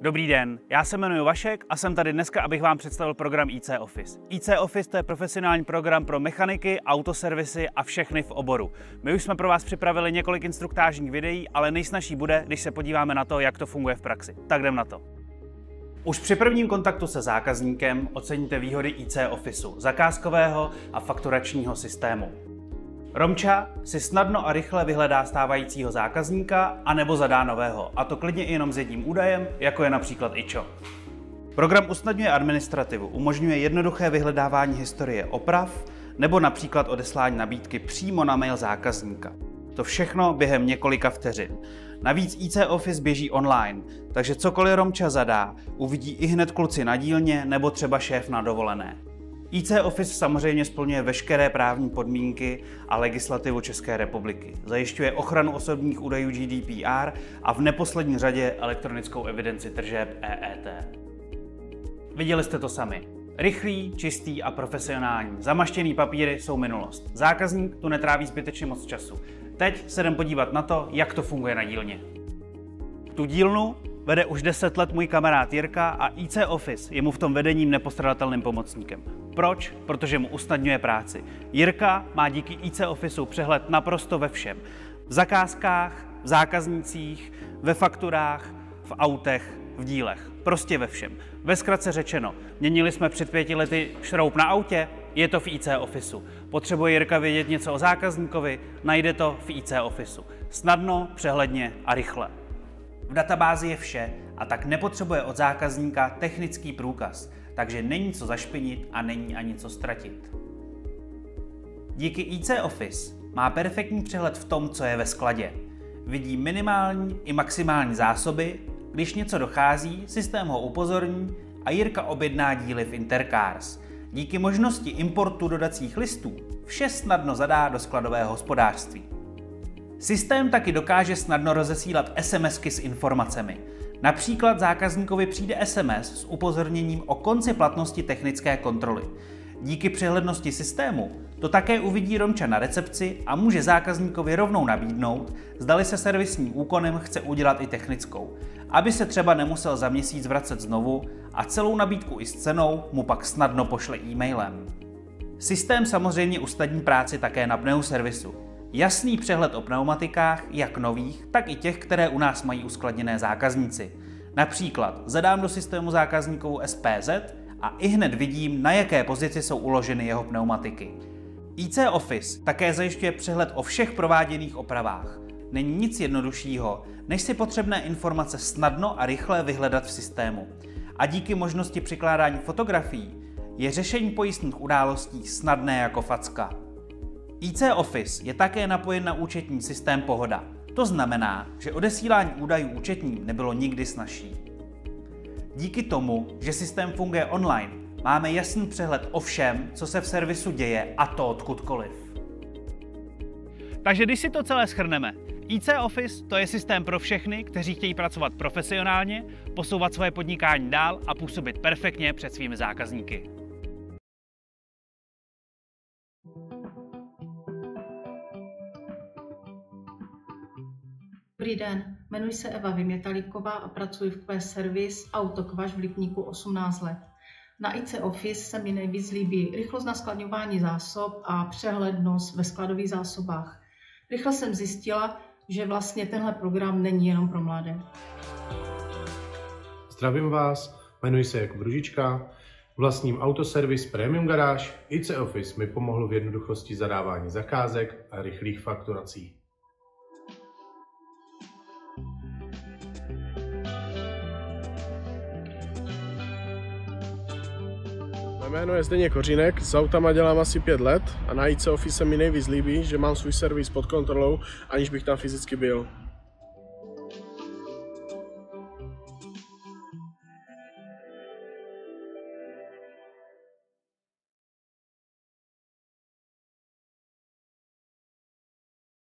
Dobrý den, já se jmenuji Vašek a jsem tady dneska, abych vám představil program IC Office. IC Office to je profesionální program pro mechaniky, autoservisy a všechny v oboru. My už jsme pro vás připravili několik instruktážních videí, ale nejsnažší bude, když se podíváme na to, jak to funguje v praxi. Tak jdem na to. Už při prvním kontaktu se zákazníkem oceníte výhody IC Officeu, zakázkového a fakturačního systému. Romča si snadno a rychle vyhledá stávajícího zákazníka anebo zadá nového, a to klidně i jenom s jedním údajem, jako je například IČO. Program usnadňuje administrativu, umožňuje jednoduché vyhledávání historie oprav nebo například odeslání nabídky přímo na mail zákazníka. To všechno během několika vteřin. Navíc IC Office běží online, takže cokoliv Romča zadá, uvidí ihned kluci na dílně nebo třeba šéf na dovolené. IC Office samozřejmě splňuje veškeré právní podmínky a legislativu České republiky. Zajišťuje ochranu osobních údajů GDPR a v neposlední řadě elektronickou evidenci tržeb EET. Viděli jste to sami. Rychlý, čistý a profesionální. Zamaštěný papíry jsou minulost. Zákazník tu netráví zbytečně moc času. Teď se jdem podívat na to, jak to funguje na dílně. Tu dílnu vede už 10 let můj kamarád Jirka a IC Office je mu v tom vedením nepostradatelným pomocníkem. Proč? Protože mu usnadňuje práci. Jirka má díky IC Officeu přehled naprosto ve všem. V zakázkách, v zákaznících, ve fakturách, v autech, v dílech. Prostě ve všem. Ve zkratce řečeno, měnili jsme před 5 lety šroub na autě, je to v IC Officeu. Potřebuje Jirka vědět něco o zákazníkovi, najde to v IC Officeu. Snadno, přehledně a rychle. V databázi je vše a tak nepotřebuje od zákazníka technický průkaz, takže není co zašpinit a není ani co ztratit. Díky IC Office má perfektní přehled v tom, co je ve skladě. Vidí minimální i maximální zásoby, když něco dochází, systém ho upozorní a Jirka objedná díly v Intercars. Díky možnosti importu dodacích listů vše snadno zadá do skladového hospodářství. Systém taky dokáže snadno rozesílat SMSky s informacemi. Například zákazníkovi přijde SMS s upozorněním o konci platnosti technické kontroly. Díky přehlednosti systému to také uvidí Romča na recepci a může zákazníkovi rovnou nabídnout, zdali se servisním úkonem chce udělat i technickou, aby se třeba nemusel za měsíc vracet znovu a celou nabídku i s cenou mu pak snadno pošle e-mailem. Systém samozřejmě usnadní práci také na pneuservisu. Jasný přehled o pneumatikách, jak nových, tak i těch, které u nás mají uskladněné zákazníci. Například zadám do systému zákazníkovu SPZ a ihned vidím, na jaké pozici jsou uloženy jeho pneumatiky. IC Office také zajišťuje přehled o všech prováděných opravách. Není nic jednoduššího, než si potřebné informace snadno a rychle vyhledat v systému. A díky možnosti přikládání fotografií je řešení pojistných událostí snadné jako facka. IC Office je také napojen na účetní systém Pohoda. To znamená, že odesílání údajů účetním nebylo nikdy snazší. Díky tomu, že systém funguje online, máme jasný přehled o všem, co se v servisu děje, a to odkudkoliv. Takže když si to celé shrneme, IC Office to je systém pro všechny, kteří chtějí pracovat profesionálně, posouvat svoje podnikání dál a působit perfektně před svými zákazníky. Dobrý den, jmenuji se Eva Vymětalíková a pracuji v QS Service Autokvaš v Lipníku 18 let. Na IC Office se mi nejvíc líbí rychlost na skladňování zásob a přehlednost ve skladových zásobách. Rychle jsem zjistila, že vlastně tenhle program není jenom pro mladé. Zdravím vás, jmenuji se Jakub Ružička, vlastním Autoservice Premium Garage. IC Office mi pomohl v jednoduchosti zadávání zakázek a rychlých fakturací. Jméno je Zdeněk Kořínek, s autama dělám asi 5 let a na IC Office se mi nejvíc líbí, že mám svůj servis pod kontrolou, aniž bych tam fyzicky byl.